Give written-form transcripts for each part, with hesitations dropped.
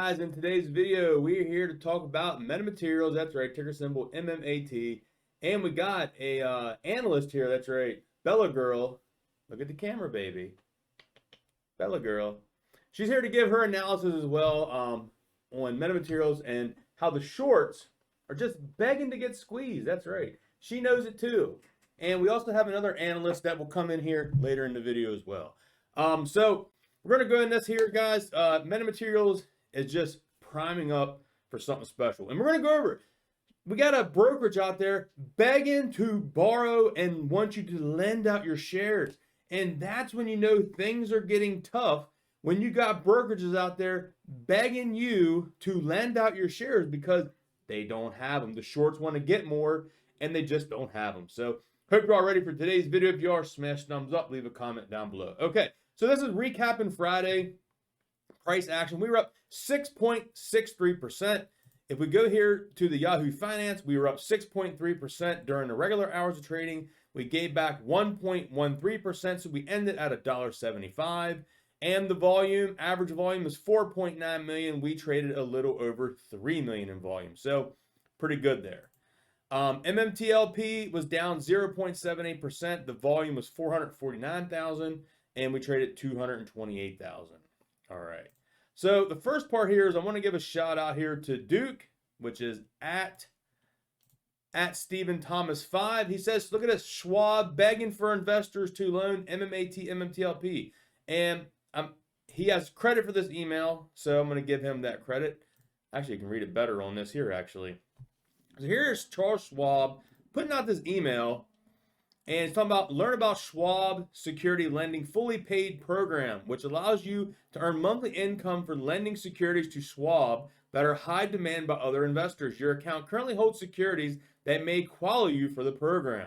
guys, in today's video, we're here to talk about metamaterials. That's right, ticker symbol MMAT. And we got a analyst here. That's right, Bella Girl. Look at the camera, baby. Bella Girl. She's here to give her analysis as well on metamaterials and how the shorts are just begging to get squeezed. That's right. She knows it too. And we also have another analyst that will come in here later in the video as well. So we're going to go in this here, guys. Metamaterials is just priming up for something special. And we're going to go over it. We got a brokerage out there begging to borrow and want you to lend out your shares. And that's when you know things are getting tough, when you got brokerages out there begging you to lend out your shares because they don't have them. The shorts want to get more and they just don't have them. So hope you're all ready for today's video. If you are, smash thumbs up, leave a comment down below. Okay, so this is recapping Friday price action. We were up 6.63%. If we go here to the Yahoo Finance, we were up 6.3% during the regular hours of trading. We gave back 1.13%, so we ended at $1.75. And the volume, average volume is 4.9 million. We traded a little over 3 million in volume. So pretty good there. MMTLP was down 0.78%. The volume was 449,000 and we traded 228,000. All right. So the first part here is I want to give a shout out here to Duke, which is at Stephen Thomas 5. He says, look at this, Schwab begging for investors to loan MMAT, MMTLP. And he has credit for this email, so I'm going to give him that credit. Actually, you can read it better on this here, actually. So here's Charles Schwab putting out this email, and it's talking about learn about Schwab Security Lending Fully Paid Program, which allows you to earn monthly income for lending securities to Schwab that are high demand by other investors. Your account currently holds securities that may qualify you for the program.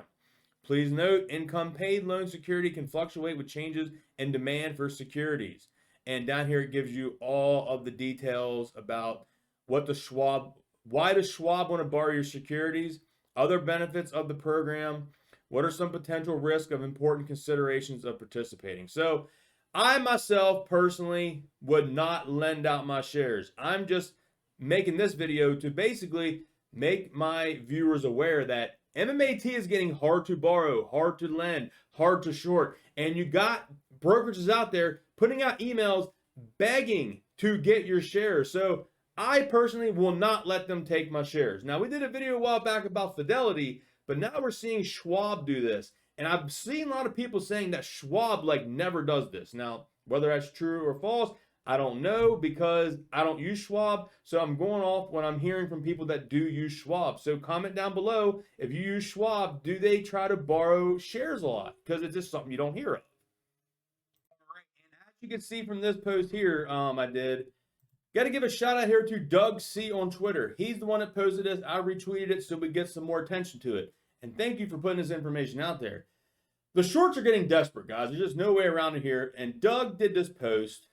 Please note, income paid loan security can fluctuate with changes in demand for securities. And down here it gives you all of the details about what the Schwab, why does Schwab want to borrow your securities, other benefits of the program, what are some potential risks of important considerations of participating. So I myself personally would not lend out my shares. I'm just making this video to basically make my viewers aware that MMAT is getting hard to borrow, hard to lend, hard to short. And you got brokerages out there putting out emails begging to get your shares. So I personally will not let them take my shares. Now, we did a video a while back about Fidelity, but now we're seeing Schwab do this. And I've seen a lot of people saying that Schwab never does this. Now, whether that's true or false, I don't know because I don't use Schwab. So I'm going off what I'm hearing from people that do use Schwab. So comment down below, if you use Schwab, do they try to borrow shares a lot? Because it's just something you don't hear of. All right, and as you can see from this post here, got to give a shout out here to Doug C on Twitter. He's the one that posted this. I retweeted it so we get some more attention to it. And thank you for putting this information out there. The shorts are getting desperate, guys. There's just no way around it here. And Doug did this post.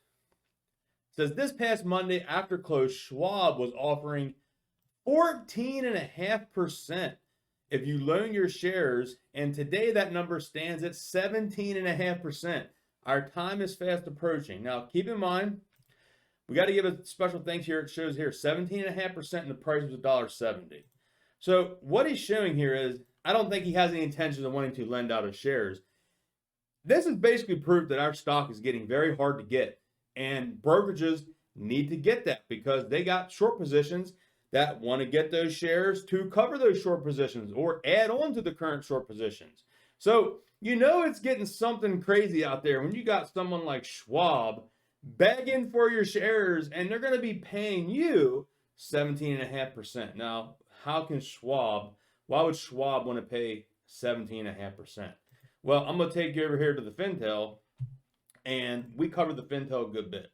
Says this past Monday after close, Schwab was offering 14.5% if you loan your shares. And today that number stands at 17.5%. Our time is fast approaching. Now, keep in mind, we got to give a special thanks here. It shows here 17.5% and the price was $1.70. So what he's showing here is, I don't think he has any intentions of wanting to lend out his shares. This is basically proof that our stock is getting very hard to get. And brokerages need to get that because they got short positions that want to get those shares to cover those short positions or add on to the current short positions. So, you know, it's getting something crazy out there when you got someone like Schwab begging for your shares and they're going to be paying you 17.5%. Now, how can Schwab, why would Schwab want to pay 17.5%? Well, I'm going to take you over here to the Fintel, and we covered the Fintel a good bit.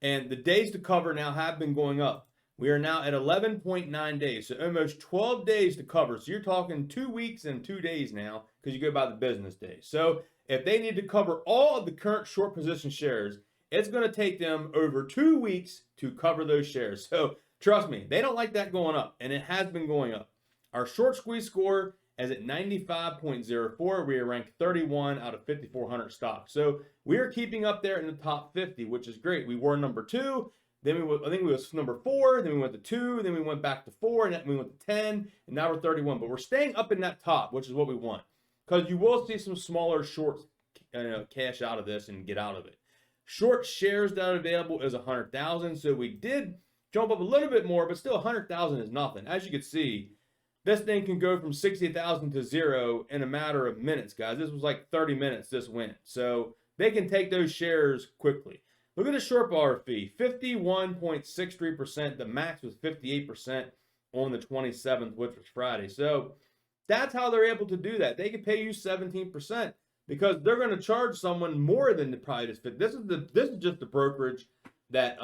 And the days to cover now have been going up. We are now at 11.9 days, so almost 12 days to cover. So you're talking 2 weeks and 2 days now because you go by the business days. So if they need to cover all of the current short position shares, it's going to take them over 2 weeks to cover those shares. So trust me, they don't like that going up, and it has been going up. Our short squeeze score is at 95.04. We are ranked 31 out of 5,400 stocks. So we are keeping up there in the top 50, which is great. We were number 2. Then I think we was number 4. Then we went to 2. Then we went back to 4. And then we went to 10. And now we're 31. But we're staying up in that top, which is what we want. Because you will see some smaller shorts cash out of this and get out of it. Short shares that are available is 100,000. So we did jump up a little bit more, but still 100,000 is nothing. As you can see, this thing can go from 60,000 to 0 in a matter of minutes, guys. This was like 30 minutes this went. So they can take those shares quickly. Look at the short bar fee, 51.63%. The max was 58% on the 27th, which was Friday. So that's how they're able to do that. They can pay you 17% because they're going to charge someone more than the probably this fit. This is just the brokerage that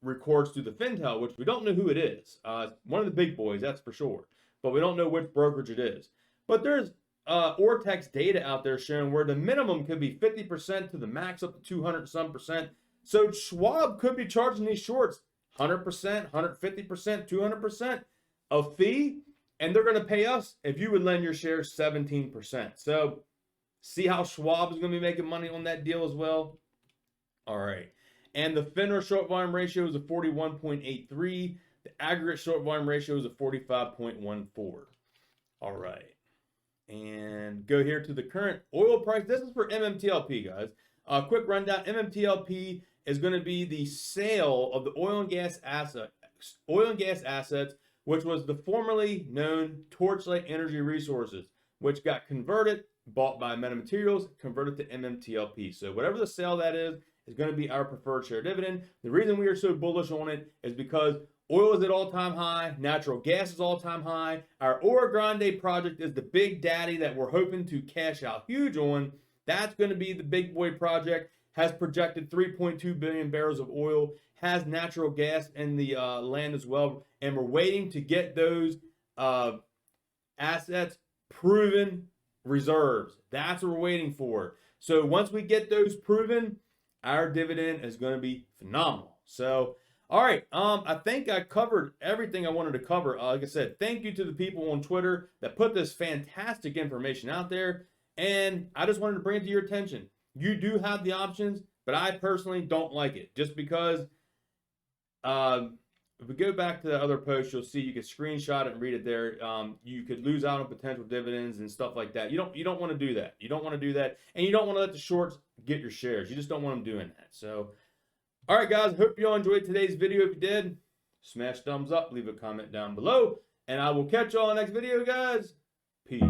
records through the Fintel, which we don't know who it is. One of the big boys, that's for sure. But we don't know which brokerage it is. But there's Ortex data out there showing where the minimum could be 50% to the max up to 200 some percent. So Schwab could be charging these shorts 100%, 150%, 200% of fee, and they're going to pay us if you would lend your shares 17%. So see how Schwab is going to be making money on that deal as well. All right, and the FINRA short volume ratio is a 41.83. The aggregate short volume ratio is a 45.14. All right, and go here to the current oil price. This is for MMTLP, guys. Quick rundown. MMTLP is going to be the sale of the oil and gas assets, which was the formerly known Torchlight Energy Resources, which got converted, bought by MetaMaterials, converted to MMTLP. So whatever the sale that is going to be our preferred share dividend. The reason we are so bullish on it is because oil is at all-time high, natural gas is all-time high. Our Oro Grande project is the big daddy that we're hoping to cash out huge on. That's going to be the big boy project. Has projected 3.2 billion barrels of oil, has natural gas in the land as well, and we're waiting to get those assets proven reserves. That's what we're waiting for. So once we get those proven, our dividend is going to be phenomenal. So, all right, I think I covered everything I wanted to cover. Like I said, thank you to the people on Twitter that put this fantastic information out there, and I just wanted to bring it to your attention. You do have the options, but I personally don't like it. Just because if we go back to the other post, you'll see you can screenshot it and read it there. You could lose out on potential dividends and stuff like that. You don't want to do that. You don't want to do that, and you don't want to let the shorts get your shares. You just don't want them doing that. So, all right, guys. Hope you all enjoyed today's video. If you did, smash thumbs up, leave a comment down below, and I will catch you all in the next video, guys. Peace.